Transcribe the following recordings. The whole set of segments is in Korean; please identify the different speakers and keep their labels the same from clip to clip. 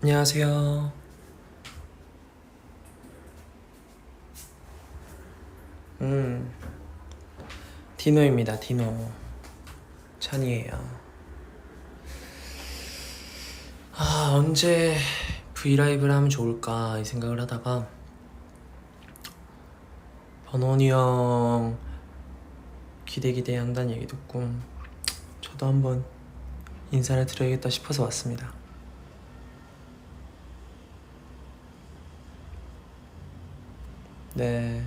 Speaker 1: 안녕하세요. 음, 디노입니다. 디노. 찬이에요. 언제 브이라이브를 하면 좋을까 이 생각을 하다가 번원이 형 기대 한다는 얘기 듣고 저도 한번 인사를 드려야겠다 싶어서 왔습니다. 네.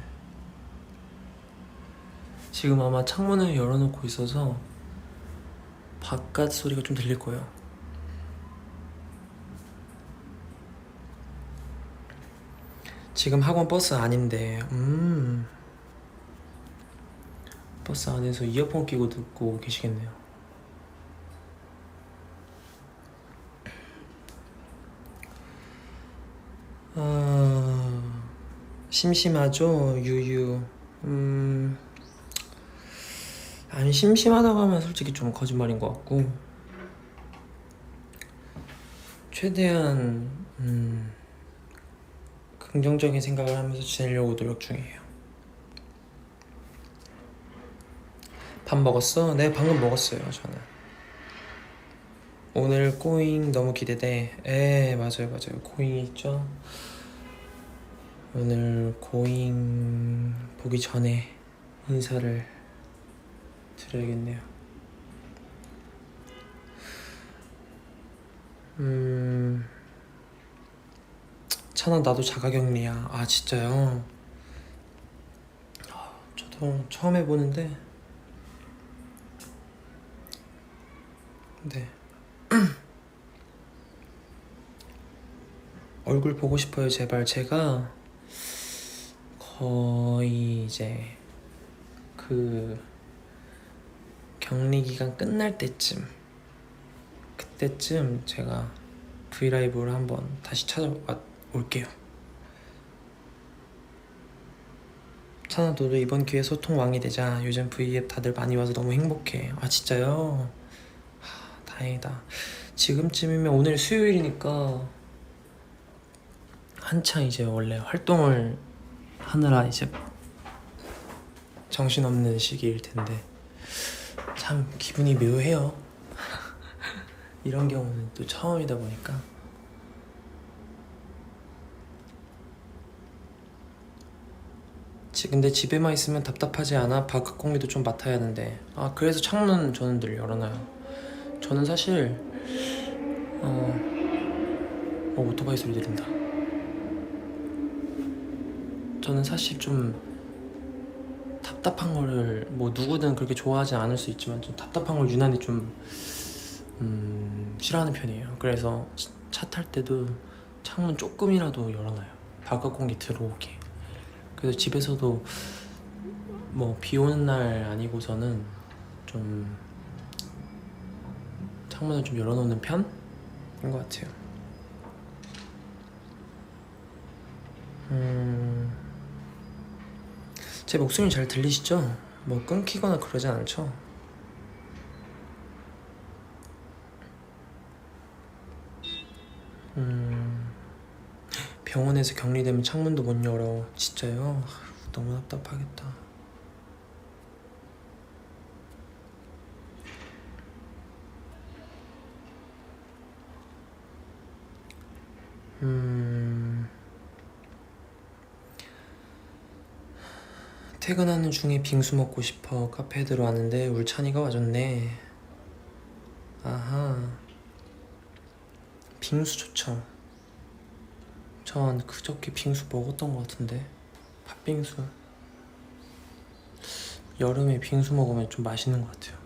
Speaker 1: 지금 아마 창문을 열어놓고 있어서 바깥 소리가 좀 들릴 거예요. 지금 학원 버스 안인데 버스 안에서 이어폰 끼고 듣고 계시겠네요. 심심하죠? 유유. 아니, 심심하다고 하면 솔직히 좀 거짓말인 것 같고 최대한 긍정적인 생각을 하면서 지내려고 노력 중이에요. 밥 먹었어? 네, 방금 먹었어요. 저는 오늘 꼬잉 너무 기대돼. 맞아요. 고잉이 있죠. 오늘 고잉 보기 전에 인사를 드려야겠네요. 찬아, 나도 자가격리야. 아, 진짜요? 저도 처음 해보는데 네. 얼굴 보고 싶어요, 제발. 제가 거의 이제 그 격리 기간 끝날 때쯤, 그때쯤 제가 브이라이브를 한번 다시 찾아와 올게요. 찬아, 너도 이번 기회에 소통 왕이 되자. 요즘 브이앱 다들 많이 와서 너무 행복해. 아, 진짜요? 다행이다. 지금쯤이면 오늘 수요일이니까 한창 이제 원래 활동을 하느라 이제 정신없는 시기일 텐데 참 기분이 묘해요. 이런 경우는 또 처음이다 보니까. 근데 집에만 있으면 답답하지 않아? 바깥 공기도 좀 맡아야 하는데. 그래서 창문 저는 늘 열어놔요. 저는 사실 오토바이 소리 들린다. 저는 사실 좀 답답한 거를 뭐 누구든 그렇게 좋아하지 않을 수 있지만 좀 답답한 걸 유난히 좀 싫어하는 편이에요. 그래서 차 탈 때도 창문 조금이라도 열어놔요. 바깥 공기 들어오게. 그래서 집에서도 뭐 비 오는 날 아니고서는 좀 창문을 좀 열어놓는 편인 것 같아요. 제 목소리 잘 들리시죠? 뭐 끊기거나 그러지 않죠? 병원에서 격리되면 창문도 못 열어. 진짜요? 너무 답답하겠다. 퇴근하는 중에 빙수 먹고 싶어. 카페에 들어왔는데 울찬이가 와줬네. 아하. 빙수 좋죠. 전 그저께 빙수 먹었던 것 같은데. 팥빙수. 여름에 빙수 먹으면 좀 맛있는 것 같아요.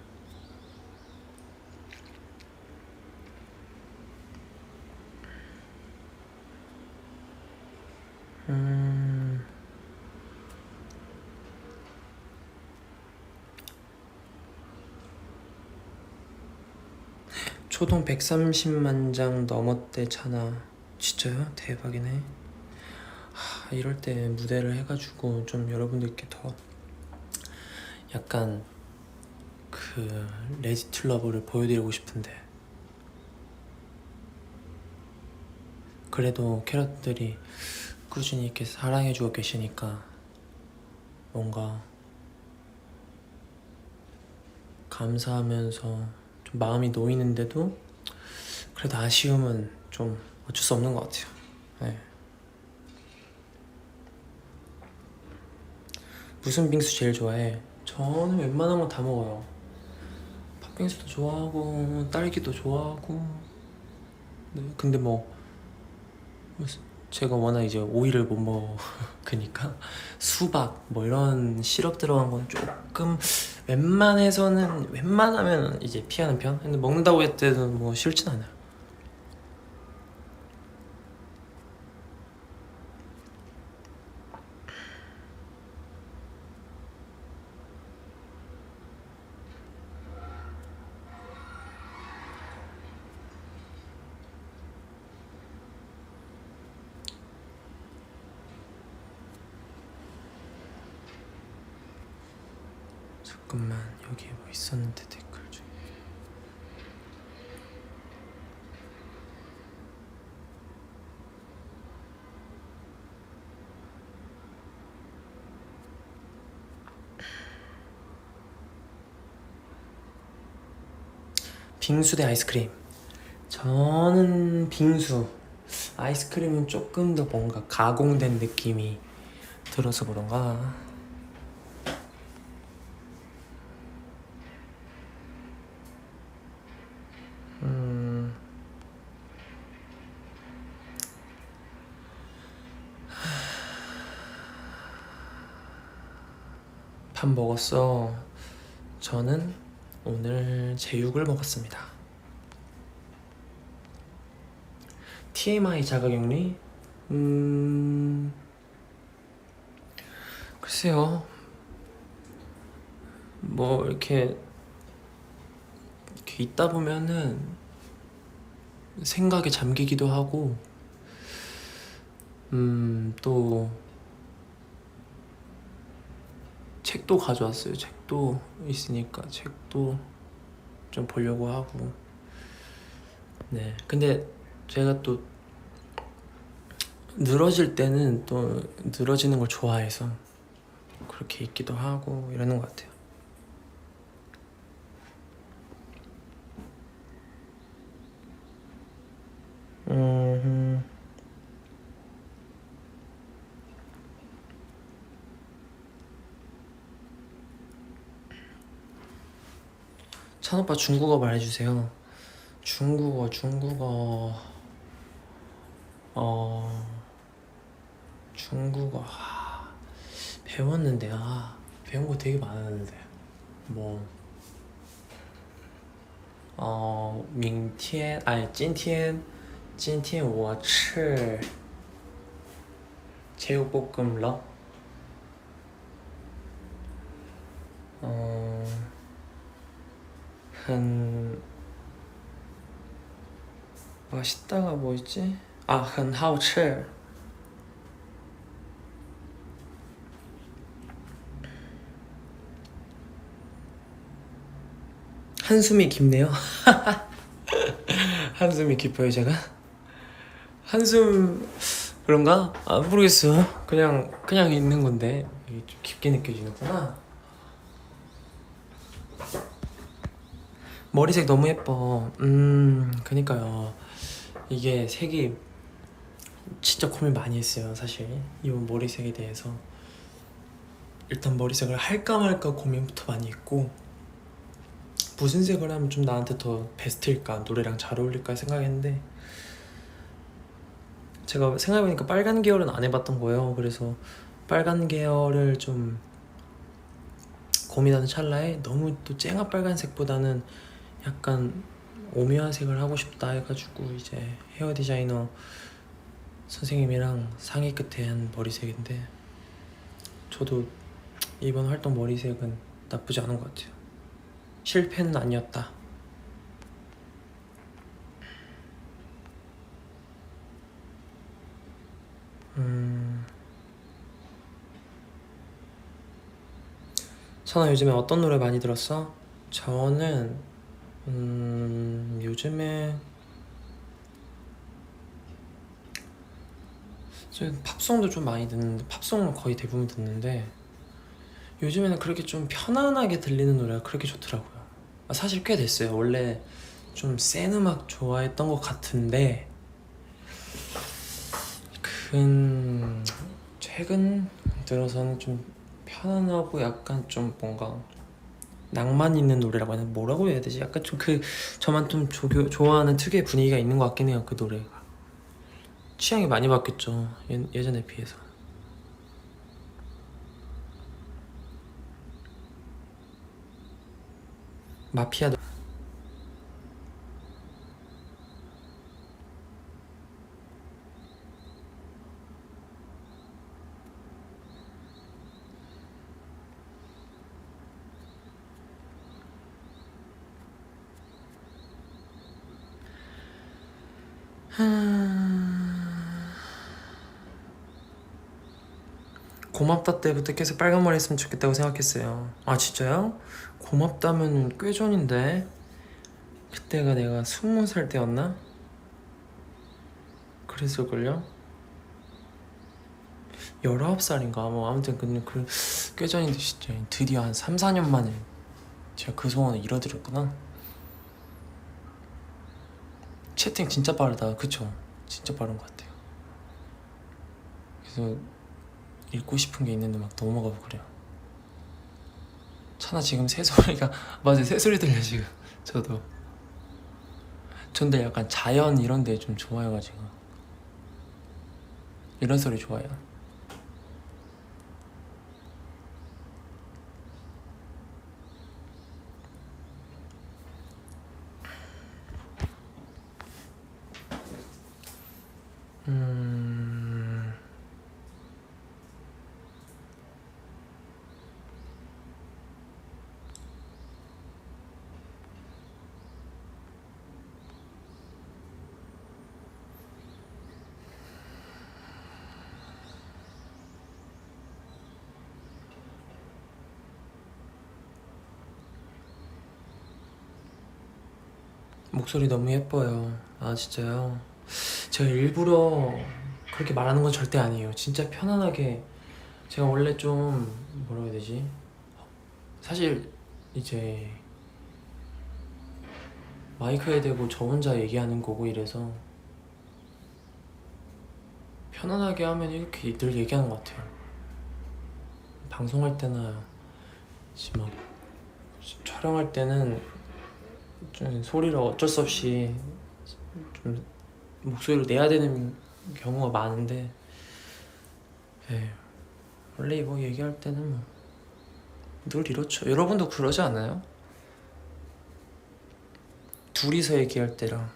Speaker 1: 초동 130만 장 넘었대. 찬아. 진짜요? 대박이네. 이럴 때 무대를 해가지고 좀 여러분들께 더 약간 그 레디 투 러브를 보여드리고 싶은데 그래도 캐럿들이 꾸준히 이렇게 사랑해주고 계시니까 뭔가 감사하면서 좀 마음이 놓이는데도 그래도 아쉬움은 좀 어쩔 수 없는 것 같아요. 네. 무슨 빙수 제일 좋아해? 저는 웬만한 건 다 먹어요. 팥빙수도 좋아하고 딸기도 좋아하고. 네, 근데 뭐 제가 워낙 이제 오이를 못 먹으니까 수박 뭐 이런 시럽 들어간 건 조금 웬만하면 이제 피하는 편? 근데 먹는다고 했을 때는 뭐 싫진 않아요. 잠깐만, 여기에 뭐 있었는데 댓글 중에. 빙수 대 아이스크림. 저는 빙수. 아이스크림은 조금 더 뭔가 가공된 느낌이 들어서 그런가. 밥 먹었어. 저는 오늘 제육을 먹었습니다. TMI 자가격리? 글쎄요. 뭐 이렇게 있다 보면은 생각에 잠기기도 하고, 또 책도 가져왔어요. 책도 있으니까 책도 좀 보려고 하고. 네. 근데 제가 또 늘어질 때는 또 늘어지는 걸 좋아해서 그렇게 있기도 하고 이러는 것 같아요. 찬오빠 중국어 말해주세요. 중국어 중국어 배웠는데 배운 거 되게 많았는데 뭐 明天今天我吃 제육볶음 러很 맛있다가 뭐 있지? 很好吃 한숨이 깊네요. 한숨이 깊어요 제가? 한숨 그런가? 모르겠어. 그냥 있는 건데 이게 좀 깊게 느껴지는구나. 머리색 너무 예뻐. 그니까요. 이게 색이 진짜 고민 많이 했어요 사실. 이 머리색에 대해서 일단 머리색을 할까 말까 고민부터 많이 했고, 무슨 색을 하면 좀 나한테 더 베스트일까, 노래랑 잘 어울릴까 생각했는데, 제가 생각해보니까 빨간 계열은 안 해봤던 거예요. 그래서 빨간 계열을 좀 고민하는 찰나에 너무 또 쨍한 빨간색보다는 약간 오묘한 색을 하고 싶다 해가지고 이제 헤어 디자이너 선생님이랑 상의 끝에 한 머리색인데, 저도 이번 활동 머리색은 나쁘지 않은 것 같아요. 실패는 아니었다. 선아 요즘에 어떤 노래 많이 들었어? 저는 요즘에 저는 팝송도 좀 많이 듣는데 팝송은 거의 대부분 듣는데 요즘에는 그렇게 좀 편안하게 들리는 노래가 그렇게 좋더라고요. 사실 꽤 됐어요. 원래 좀 센 음악 좋아했던 것 같은데 최근 들어서는 좀 편안하고 약간 좀 뭔가 낭만 있는 노래라고 하나 뭐라고 해야 되지? 약간 좀 저만 좀 좋아하는 특유의 분위기가 있는 것 같긴 해요. 그 노래가 취향이 많이 바뀌었죠. 예전에 비해서. 마피아도 고맙다 때부터 계속 빨간 머리 했으면 좋겠다고 생각했어요. 아 진짜요? 고맙다면 꽤 전인데 그때가 내가 20살 때였나? 그랬을걸요? 19살인가 뭐 아무튼 꽤 전인데 진짜 드디어 한 3, 4년 만에 제가 그 소원을 이뤄드렸구나. 채팅 진짜 빠르다. 그쵸? 진짜 빠른 것 같아요. 그래서 읽고 싶은 게 있는데 막 넘어가고 그래요. 차나 지금 새소리가 맞아요. 새소리 들려 지금. 저도 근데 약간 자연 이런 데 좀 좋아해가지고 이런 소리 좋아해요. 목소리 너무 예뻐요. 아 진짜요? 제가 일부러 그렇게 말하는 건 절대 아니에요. 진짜 편안하게. 제가 원래 좀 뭐라고 해야 되지? 사실 이제 마이크에 대고 저 혼자 얘기하는 거고 이래서 편안하게 하면 이렇게 늘 얘기하는 것 같아요. 방송할 때나 막 촬영할 때는 좀 소리를 어쩔 수 없이 좀 목소리로 내야 되는 경우가 많은데 원래 뭐 얘기할 때는 늘 이렇죠. 여러분도 그러지 않아요? 둘이서 얘기할 때랑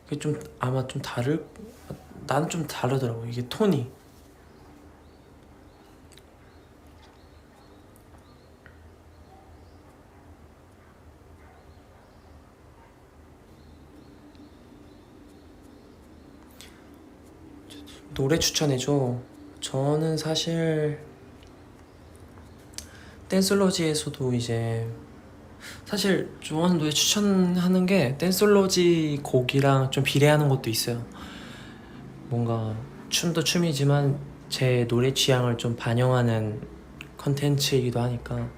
Speaker 1: 그게 좀 아마 좀 나는 좀 다르더라고 이게 톤이. 노래 추천해줘. 저는 사실 댄솔로지에서도 이제 사실 좋아하는 노래 추천하는 게 댄솔로지 곡이랑 좀 비례하는 것도 있어요. 뭔가 춤도 춤이지만 제 노래 취향을 좀 반영하는 컨텐츠이기도 하니까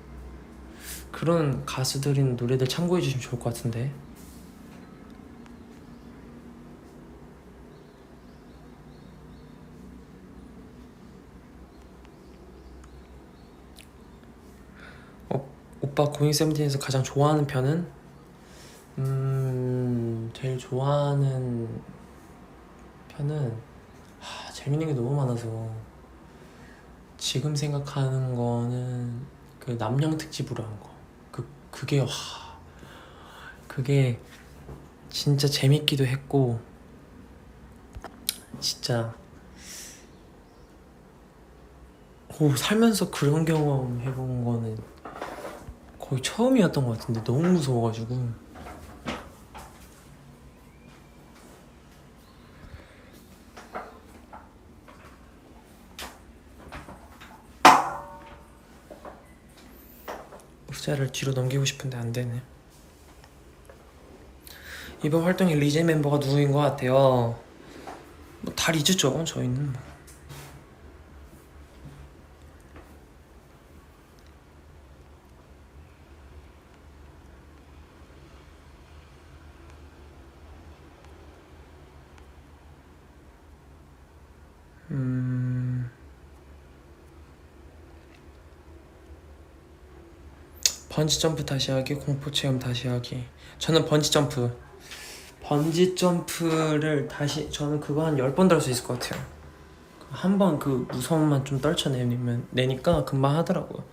Speaker 1: 그런 가수들인 노래들 참고해 주시면 좋을 것 같은데. 오빠 고잉 세븐틴에서 가장 좋아하는 편은? 제일 좋아하는 편은 재밌는 게 너무 많아서 지금 생각하는 거는 그 남양 특집으로 한 거. 그게 진짜 재밌기도 했고 진짜 살면서 그런 경험 해본 거는 거의 처음이었던 것 같은데 너무 무서워가지고 의자를 뒤로 넘기고 싶은데 안 되네. 이번 활동의 리제 멤버가 누구인 것 같아요? 뭐 다 리즈죠 저희는. 뭐. 번지 점프 다시 하기, 공포 체험 다시 하기. 저는 번지 점프를 다시, 저는 그거 한 10번 달 수 있을 것 같아요. 한 번 그 무서움만 좀 떨쳐내니까 금방 하더라고요.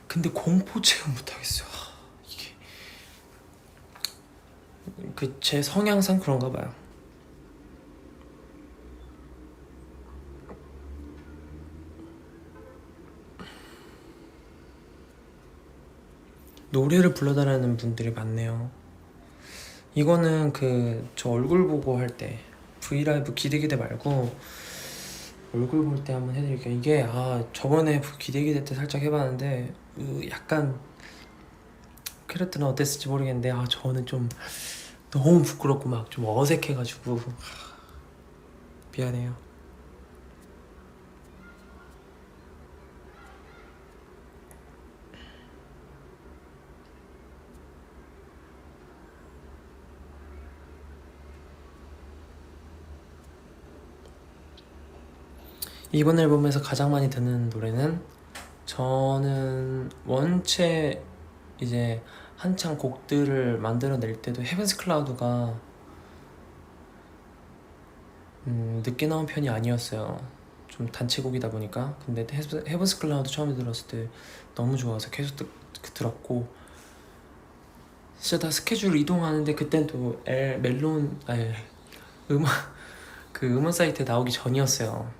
Speaker 1: 근데 공포 체험 못 하겠어요. 이게 그 제 성향상 그런가 봐요. 노래를 불러달라는 분들이 많네요. 이거는 그 저 얼굴 보고 할 때 브이라이브 기대기대 말고 얼굴 볼 때 한번 해드릴게요. 이게 저번에 기대기대 때 살짝 해봤는데 약간 캐릭터는 어땠을지 모르겠는데 저는 좀 너무 부끄럽고 막 좀 어색해가지고 미안해요. 이번 앨범에서 가장 많이 듣는 노래는, 저는 원체 이제 한창 곡들을 만들어낼 때도 헤븐스 클라우드가 늦게 나온 편이 아니었어요. 좀 단체곡이다 보니까. 근데 헤븐스 클라우드 처음에 들었을 때 너무 좋아서 계속 들었고, 진짜 다 스케줄 이동하는데 그땐 또 음원 사이트에 나오기 전이었어요.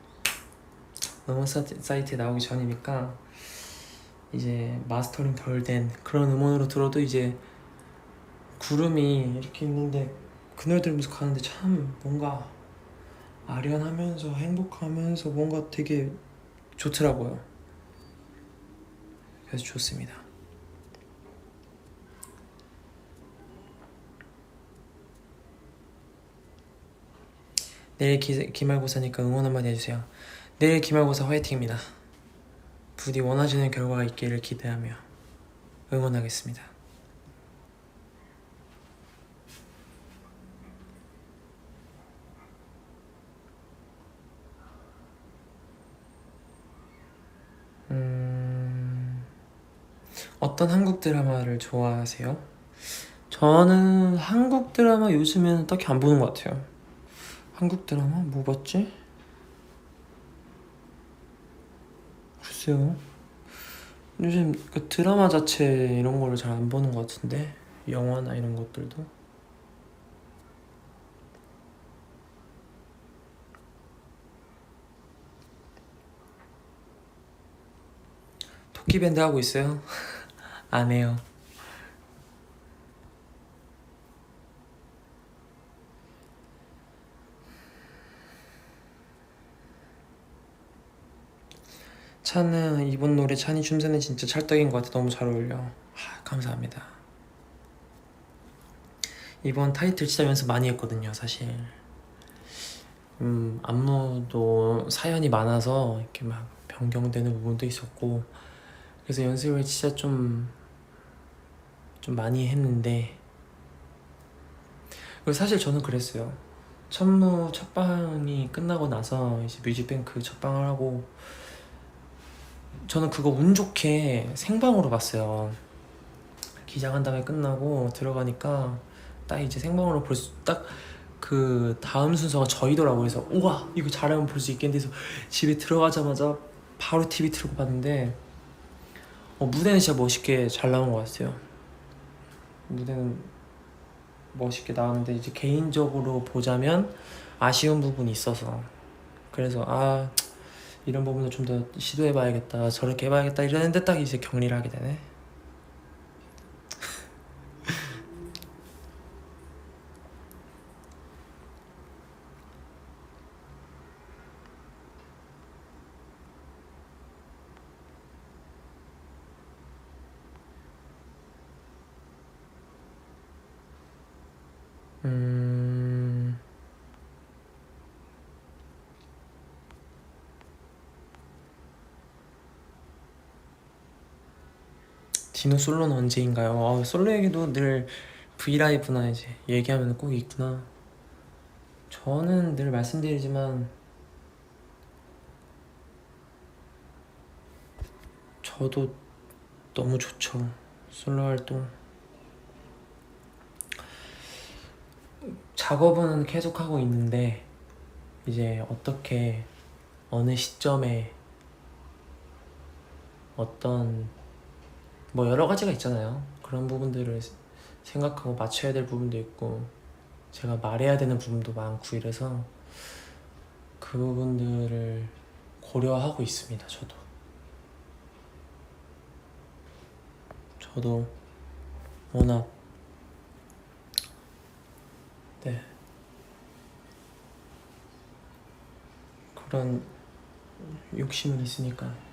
Speaker 1: 음원 사이트에 나오기 전이니까 이제 마스터링 덜 된 그런 음원으로 들어도 이제 구름이 이렇게 있는데 그 노래 들으면서 가는데 참 뭔가 아련하면서 행복하면서 뭔가 되게 좋더라고요. 그래서 좋습니다. 내일 기말고사니까 응원 한마디 해주세요. 내일 기말고사 화이팅입니다. 부디 원하시는 결과가 있기를 기대하며 응원하겠습니다. 어떤 한국 드라마를 좋아하세요? 저는 한국 드라마 요즘에는 딱히 안 보는 것 같아요. 한국 드라마 뭐 봤지? 글쎄요. 요즘 그 드라마 자체 이런 거를 잘 안 보는 것 같은데, 영화나 이런 것들도. 토끼 밴드 하고 있어요? 안 해요. 찬은 이번 노래 찬이 춤새는 진짜 찰떡인 것 같아. 너무 잘 어울려. 감사합니다. 이번 타이틀 진짜 연습 많이 했거든요 사실. 안무도 사연이 많아서 이렇게 막 변경되는 부분도 있었고, 그래서 연습을 진짜 좀 많이 했는데, 그리고 사실 저는 그랬어요. 첫무 첫방이 끝나고 나서 이제 뮤직뱅크 첫방을 하고, 저는 그거 운 좋게 생방으로 봤어요. 기장한 다음에 끝나고 들어가니까 딱 이제 생방으로 볼 수, 딱 그 다음 순서가 저희더라고요. 그래서 우와 이거 잘하면 볼 수 있겠는데 해서 집에 들어가자마자 바로 TV 틀고 봤는데 무대는 진짜 멋있게 잘 나온 것 같아요. 무대는 멋있게 나왔는데 이제 개인적으로 보자면 아쉬운 부분이 있어서, 그래서 이런 부분을 좀 더 시도해봐야겠다, 저렇게 해봐야겠다 이러는데 딱 이제 격리를 하게 되네. 디노 솔로는 언제인가요? 솔로 얘기도 늘 브이라이브나 이제 얘기하면 꼭 있구나. 저는 늘 말씀드리지만 저도 너무 좋죠. 솔로 활동. 작업은 계속 하고 있는데 이제 어떻게 어느 시점에 어떤 뭐 여러 가지가 있잖아요. 그런 부분들을 생각하고 맞춰야 될 부분도 있고 제가 말해야 되는 부분도 많고 이래서 그 부분들을 고려하고 있습니다. 저도 워낙 네 그런 욕심은 있으니까.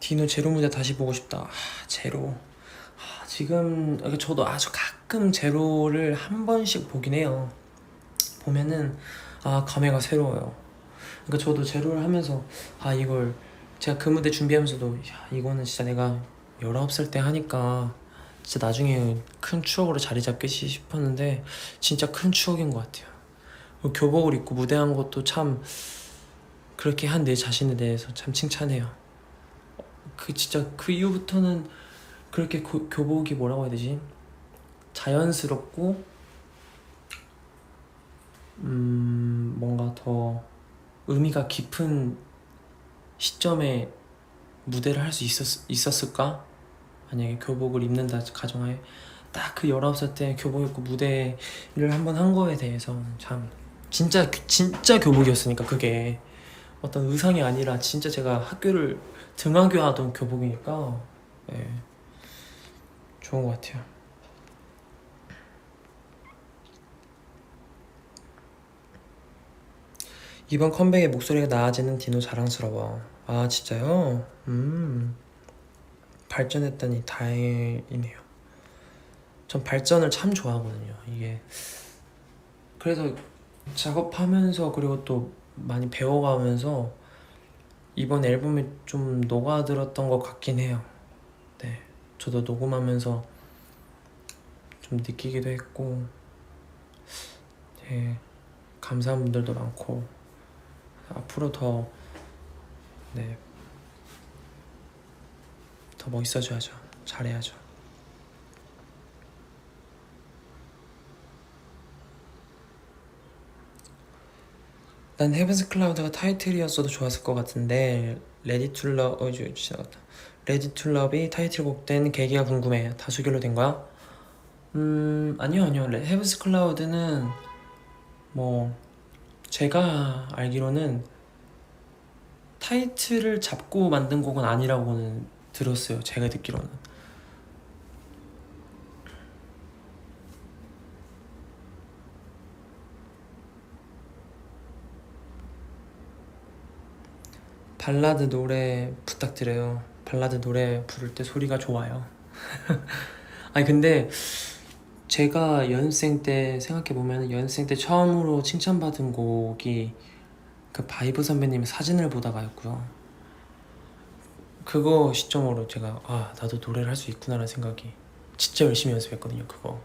Speaker 1: 디노 제로 무대 다시 보고 싶다. 제로. 지금 저도 아주 가끔 제로를 한 번씩 보긴 해요. 보면은 감회가 새로워요. 그러니까 저도 제로를 하면서 이걸 제가 그 무대 준비하면서도 이거는 진짜 내가 19살 때 하니까 진짜 나중에 큰 추억으로 자리 잡겠지 싶었는데 진짜 큰 추억인 것 같아요. 교복을 입고 무대한 것도 참 그렇게 한 내 자신에 대해서 참 칭찬해요. 진짜 그 이후부터는 그렇게 교복이 뭐라고 해야 되지? 자연스럽고 뭔가 더 의미가 깊은 시점에 무대를 할 수 있었을까? 만약에 교복을 입는다 가정하에 딱 그 19살 때 교복 입고 무대를 한번 한 거에 대해서 참 진짜 교복이었으니까 그게 어떤 의상이 아니라 진짜 제가 학교를 등하교하던 교복이니까 네, 좋은 것 같아요. 이번 컴백에 목소리가 나아지는 디노 자랑스러워. 진짜요? 발전했다니 다행이네요. 전 발전을 참 좋아하거든요. 이게 그래서 작업하면서 그리고 또 많이 배워가면서 이번 앨범에 좀 녹아들었던 것 같긴 해요. 네, 저도 녹음하면서 좀 느끼기도 했고 되게 감사한 분들도 많고 앞으로 더 멋있어져야죠. 잘해야죠. 난 헤븐스 클라우드가 타이틀이었어도 좋았을 것 같은데 레디 투 러브 지나갔다. 레디 투 러브이 타이틀곡 된 계기가 궁금해. 다수결로 된 거야? 아니요. 헤븐스 클라우드는 뭐 제가 알기로는 타이틀을 잡고 만든 곡은 아니라고는 들었어요. 제가 듣기로는. 발라드 노래 부탁드려요. 발라드 노래 부를 때 소리가 좋아요. 아니 근데 제가 연습생 때 생각해보면 연습생 때 처음으로 칭찬받은 곡이 그 바이브 선배님의 사진을 보다가였고요. 그거 시점으로 제가 나도 노래를 할 수 있구나라는 생각이 진짜 열심히 연습했거든요. 그거.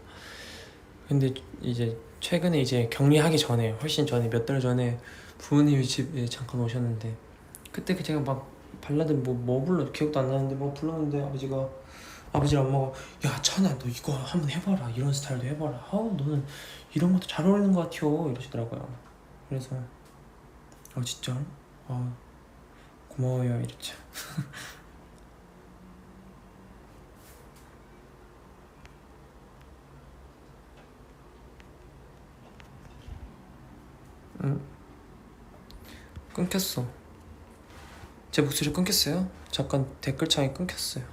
Speaker 1: 근데 이제 최근에 이제 격리하기 전에 훨씬 전에 몇 달 전에 부모님이 집에 잠깐 오셨는데 그때 제가 막 발라드 뭐 불러 기억도 안 나는데 뭐 불렀는데 아버지랑 엄마가 야 찬아 너 이거 한번 해봐라 이런 스타일도 해봐라 너는 이런 것도 잘 어울리는 것 같아요 이러시더라고요. 그래서 진짜 고마워요 이랬죠. 끊겼어. 제 목소리 끊겼어요? 잠깐 댓글창이 끊겼어요.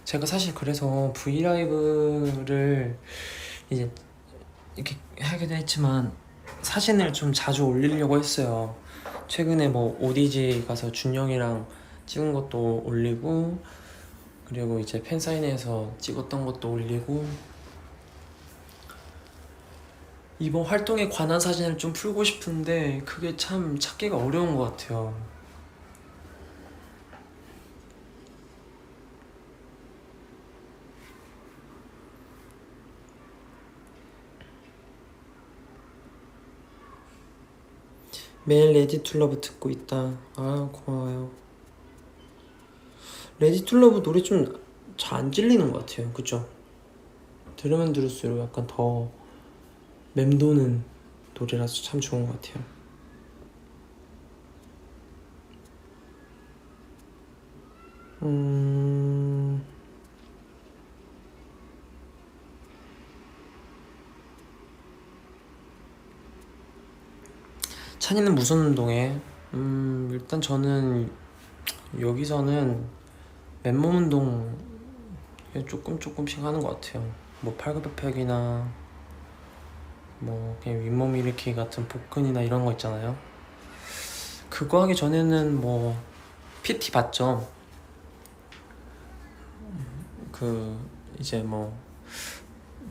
Speaker 1: 제가 사실 그래서 브이라이브를 이제 이렇게 하기도 했지만 사진을 좀 자주 올리려고 했어요. 최근에 뭐 오디지 가서 준영이랑 찍은 것도 올리고, 그리고 이제 팬사인회에서 찍었던 것도 올리고, 이번 활동에 관한 사진을 좀 풀고 싶은데 그게 참 찾기가 어려운 것 같아요. 매일 레디 투 러브 듣고 있다. 아, 고마워요. 레디 투 러브 노래 좀 잘 안 질리는 것 같아요. 그쵸? 들으면 들을수록 약간 더 맴도는 노래라서 참 좋은 것 같아요. 찬이는 무슨 운동해? 일단 저는 여기서는 맨몸 운동 조금씩 하는 것 같아요. 뭐 팔굽혀펴기나 뭐 그냥 윗몸 일으키기 같은 복근이나 이런 거 있잖아요. 그거 하기 전에는 뭐 PT 봤죠. 그 이제 뭐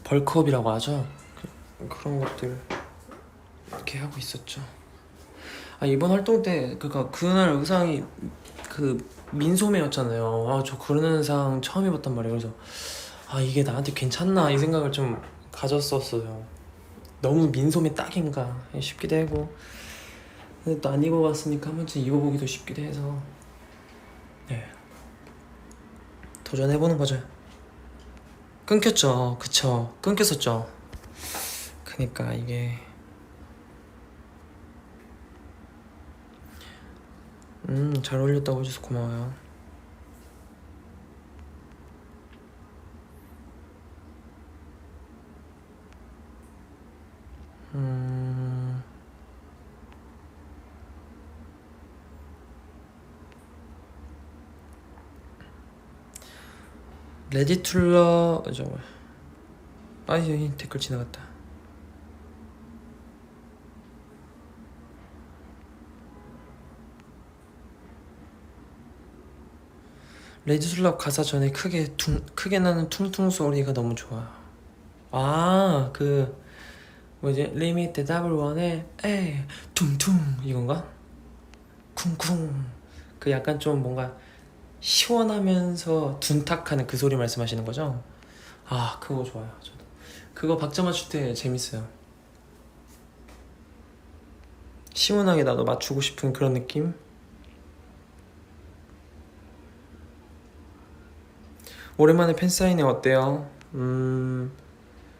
Speaker 1: 벌크업이라고 하죠. 그런 것들 이렇게 하고 있었죠. 아, 이번 활동 때 그날 의상이 그 민소매였잖아요. 아, 저 그런 의상 처음 입었단 말이에요. 그래서 아, 이게 나한테 괜찮나 이 생각을 좀 가졌었어요. 너무 민소매 딱인가 싶기도 하고, 근데 또 안 입어봤으니까 한 번쯤 입어보기도 싶기도 해서 네, 도전해보는 거죠. 끊겼죠. 그쵸, 끊겼었죠. 그니까 이게 잘 어울렸다고 해줘서 고마워요. 레디 툴러 잠깐만. 아, 여기 댓글 지나갔다. 레디 툴러 가사 전에 크게 나는 퉁퉁 소리가 너무 좋아. 아, 그 뭐지? 리미트 더블 원에 에이 퉁퉁 이건가? 쿵쿵. 그 약간 좀 뭔가 시원하면서 둔탁하는 그 소리 말씀하시는 거죠? 아, 그거 좋아요. 저도 그거 박자 맞출 때 재밌어요. 시원하게 나도 맞추고 싶은 그런 느낌? 오랜만에 팬사인회 어때요?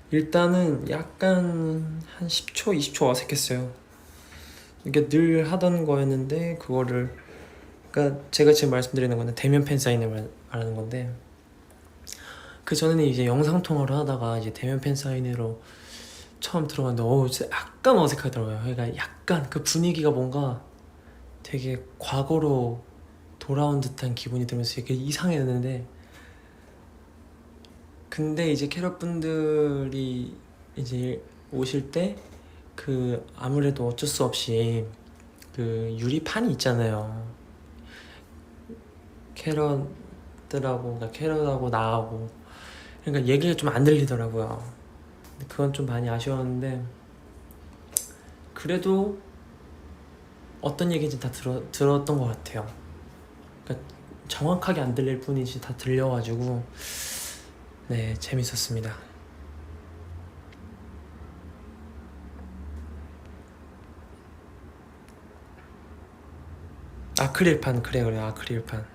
Speaker 1: 일단은 약간 한 10초, 20초 어색했어요. 이게 늘 하던 거였는데 그거를, 그러니까 제가 지금 말씀드리는 거는 대면 팬사인회 말하는 건데, 그 전에는 이제 영상 통화를 하다가 이제 대면 팬사인회로 처음 들어갔는데 진짜 약간 어색하더라고요. 그러니까 약간 그 분위기가 뭔가 되게 과거로 돌아온 듯한 기분이 들면서 되게 이상했는데, 근데 이제 캐럿분들이 이제 오실 때 그 아무래도 어쩔 수 없이 그 유리판이 있잖아요. 캐럿들하고, 그러니까 캐럿하고 나하고, 그러니까 얘기가 좀 안 들리더라고요. 그건 좀 많이 아쉬웠는데, 그래도 어떤 얘기인지 다 들었던 것 같아요. 그러니까 정확하게 안 들릴 뿐이지 다 들려가지고 네, 재밌었습니다. 아크릴판, 그래 아크릴판.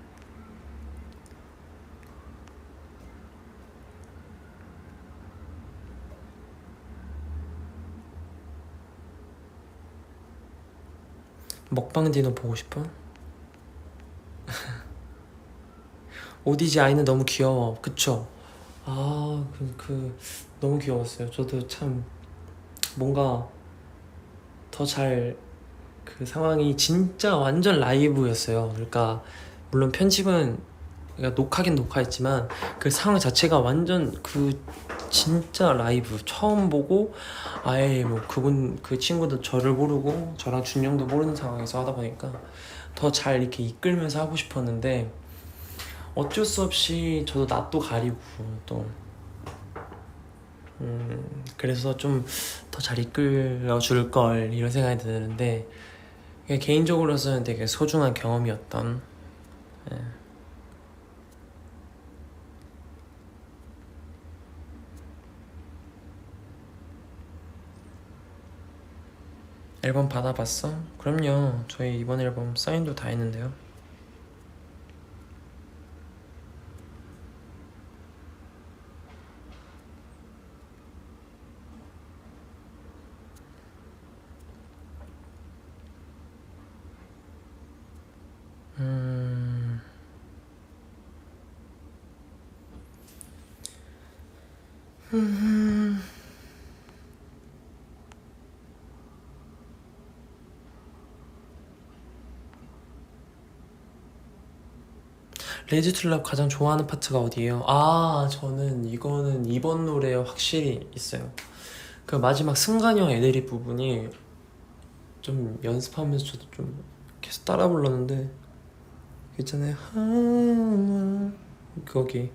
Speaker 1: 먹방 디노 보고 싶어? 오디지 아이는 너무 귀여워. 그쵸? 아, 너무 귀여웠어요. 저도 참 뭔가 더 잘 그 상황이 진짜 완전 라이브였어요. 그러니까 물론 편집은 그러니까 녹화긴 녹화했지만 그 상황 자체가 완전 그 진짜 라이브 처음 보고 아예 뭐 그분 그 친구도 저를 모르고 저랑 준영도 모르는 상황에서 하다 보니까 더 잘 이렇게 이끌면서 하고 싶었는데 어쩔 수 없이 저도 낯도 가리고 또 그래서 좀 더 잘 이끌어 줄 걸 이런 생각이 드는데 개인적으로서는 되게 소중한 경험이었던 예. 앨범 받아봤어? 그럼요. 저희 이번 앨범 사인도 다 했는데요. 음... 레이지 툴랍 가장 좋아하는 파트가 어디예요? 아, 저는 이거는 이번 노래에 확실히 있어요. 그 마지막 승관이 형 애드립 부분이 좀 연습하면서 저도 좀 계속 따라 불렀는데 있잖아요. 거기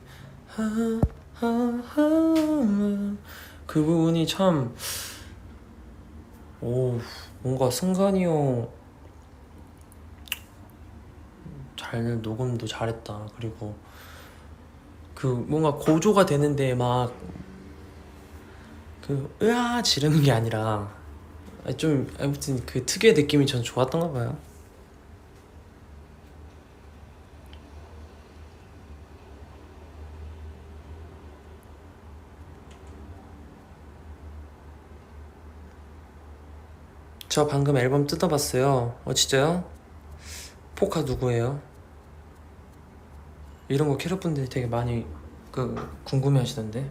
Speaker 1: 그 부분이 참 뭔가 승관이 형 잘 녹음도 잘했다. 그리고 그 뭔가 고조가 되는데 막 그 으아 지르는 게 아니라 좀 아무튼 그 특유의 느낌이 전 좋았던가 봐요. 저 방금 앨범 뜯어봤어요. 진짜요? 포카 누구예요? 이런 거 캐럿분들이 되게 많이 그 궁금해하시던데.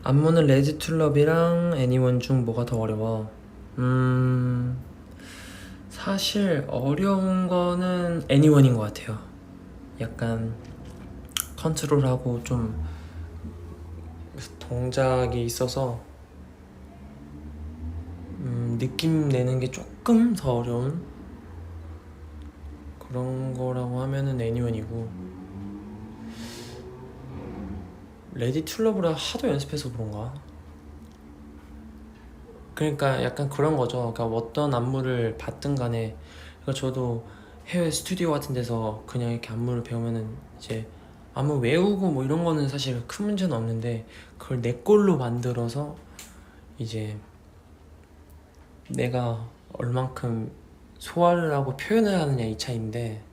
Speaker 1: 안무는 레지 툴럽이랑 애니원 중 뭐가 더 어려워? 사실 어려운 거는 애니원인 것 같아요. 약간 컨트롤하고 좀 동작이 있어서 느낌 내는 게 조금 더 어려운 그런 거라고 하면은 애니원이고 레디 툴러브라 하도 연습해서 그런가? 그러니까 약간 그런 거죠. 그러니까 어떤 안무를 받든 간에 그러니까 저도 해외 스튜디오 같은 데서 그냥 이렇게 안무를 배우면은 이제 안무 외우고 뭐 이런 거는 사실 큰 문제는 없는데 그걸 내 걸로 만들어서 이제 내가 얼만큼 소화를 하고 표현을 하느냐 이 차이인데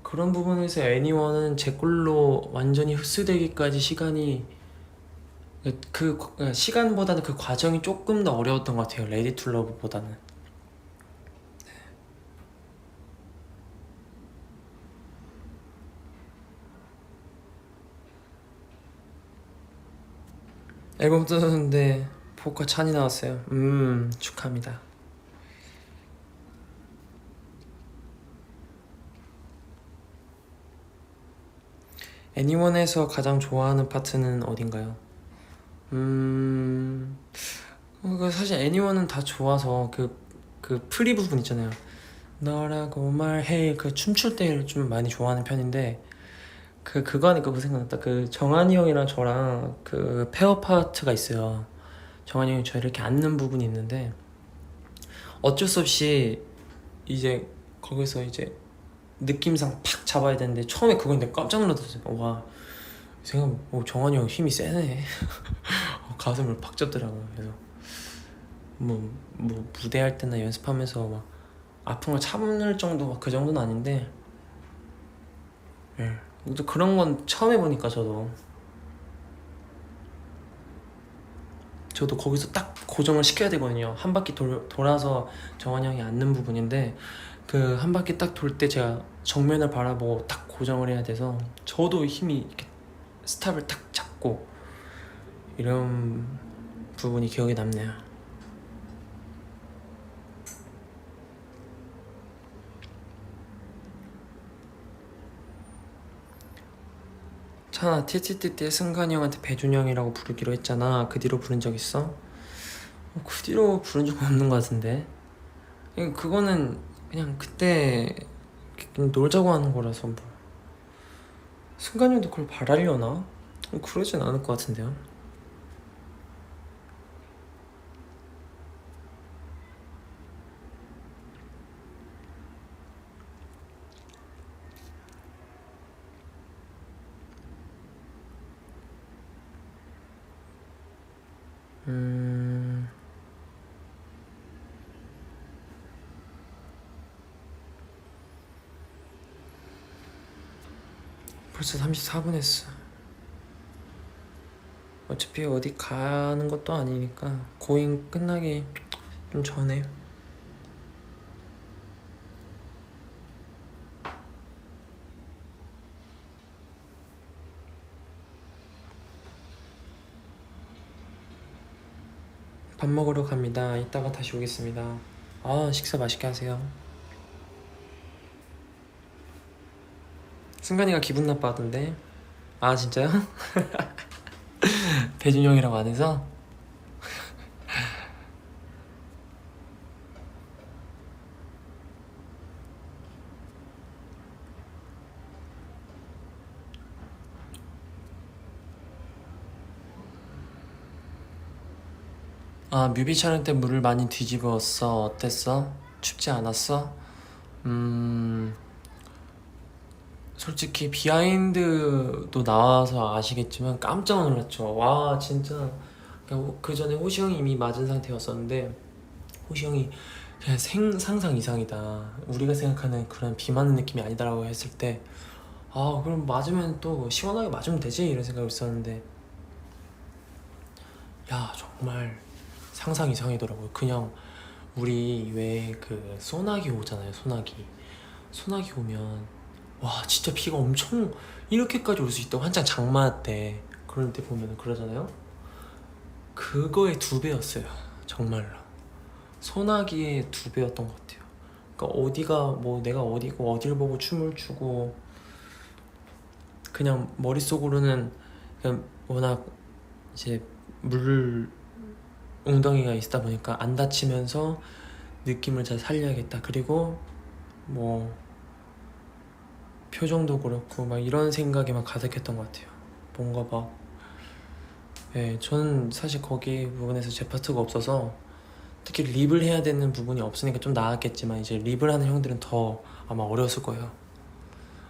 Speaker 1: 그런 부분에서 애니원은 제 걸로 완전히 흡수되기까지 시간이 그 시간보다는 그 과정이 조금 더 어려웠던 것 같아요. 레디 투 러브보다는. 앨범 떴는데 포카 찬이 나왔어요. 축하합니다. 애니원에서 가장 좋아하는 파트는 어딘가요? 사실 애니원은 다 좋아서 그 프리 부분 있잖아요. 너라고 말해 그 춤출 때를 좀 많이 좋아하는 편인데 그거 하니까 그 생각났다. 그 정한이 형이랑 저랑 그 페어 파트가 있어요. 정한이 형이 저 이렇게 앉는 부분이 있는데 어쩔 수 없이 이제 거기서 이제 느낌상 팍 잡아야 되는데 처음에 그건데 깜짝 놀랐어요. 와 생각 정한이 형 힘이 세네. 가슴을 팍 잡더라고요. 그래서 뭐 무대할 때나 연습하면서 막 아픈 걸 참을 정도 그 정도는 아닌데 예. 또 그런 건 처음 해보니까 저도 거기서 딱 고정을 시켜야 되거든요. 한 바퀴 돌아서 정한이 형이 앉는 부분인데 그 한 바퀴 딱 돌 때 제가 정면을 바라보고 딱 고정을 해야 돼서 저도 힘이 이렇게 스탑을 딱 잡고 이런 부분이 기억에 남네요. 찬아, TTT 때 승관이 형한테 배준이 형이라고 부르기로 했잖아. 그 뒤로 부른 적 있어? 그 뒤로 부른 적 없는 것 같은데. 그거는 그냥 그때 그냥 놀자고 하는 거라서 뭐 승관이 형도 그걸 바라려나? 그러진 않을 것 같은데요. 벌써 34분 했어. 어차피 어디 가는 것도 아니니까 고잉 끝나기 좀 전에. 밥 먹으러 갑니다. 이따가 다시 오겠습니다. 식사 맛있게 하세요. 승관이가 기분 나빠하던데. 진짜요? 배준이 형이라고 안 해서? 뮤비 촬영 때 물을 많이 뒤집었어. 어땠어? 춥지 않았어? 솔직히 비하인드도 나와서 아시겠지만 깜짝 놀랐죠. 와, 진짜. 그 전에 호시 형이 이미 맞은 상태였었는데 호시 형이 그냥 상상 이상이다. 우리가 생각하는 그런 비 맞는 느낌이 아니다라고 했을 때 그럼 맞으면 또 시원하게 맞으면 되지 이런 생각이 있었는데 야, 정말 상상 이상이더라고요. 그냥 우리 왜 그 소나기 오잖아요. 소나기 오면 와, 진짜 비가 엄청 이렇게까지 올 수 있다고 한창 장마 때 그럴 때 보면 그러잖아요. 그거의 2배였어요. 정말로 소나기의 2배였던 것 같아요. 그러니까 어디가 뭐 내가 어디고 어딜 보고 춤을 추고 그냥 머릿속으로는 그냥 워낙 이제 물 웅덩이가 있다 보니까 안 다치면서 느낌을 잘 살려야겠다. 그리고 뭐 표정도 그렇고 막 이런 생각에만 가득했던 것 같아요. 뭔가 막 저는 사실 거기 부분에서 제 파트가 없어서 특히 립을 해야 되는 부분이 없으니까 좀 나았겠지만 이제 립을 하는 형들은 더 아마 어려웠을 거예요.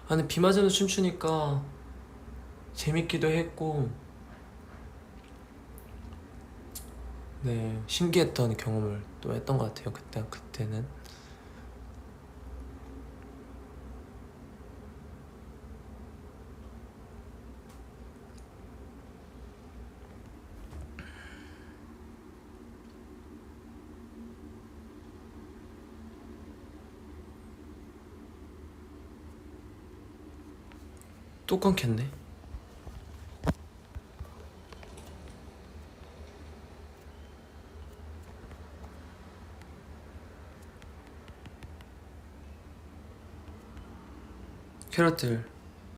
Speaker 1: 근데 비 맞으면서 춤추니까 재밌기도 했고 신기했던 경험을 또 했던 것 같아요. 그때는 또 끊겼네. 캐럿들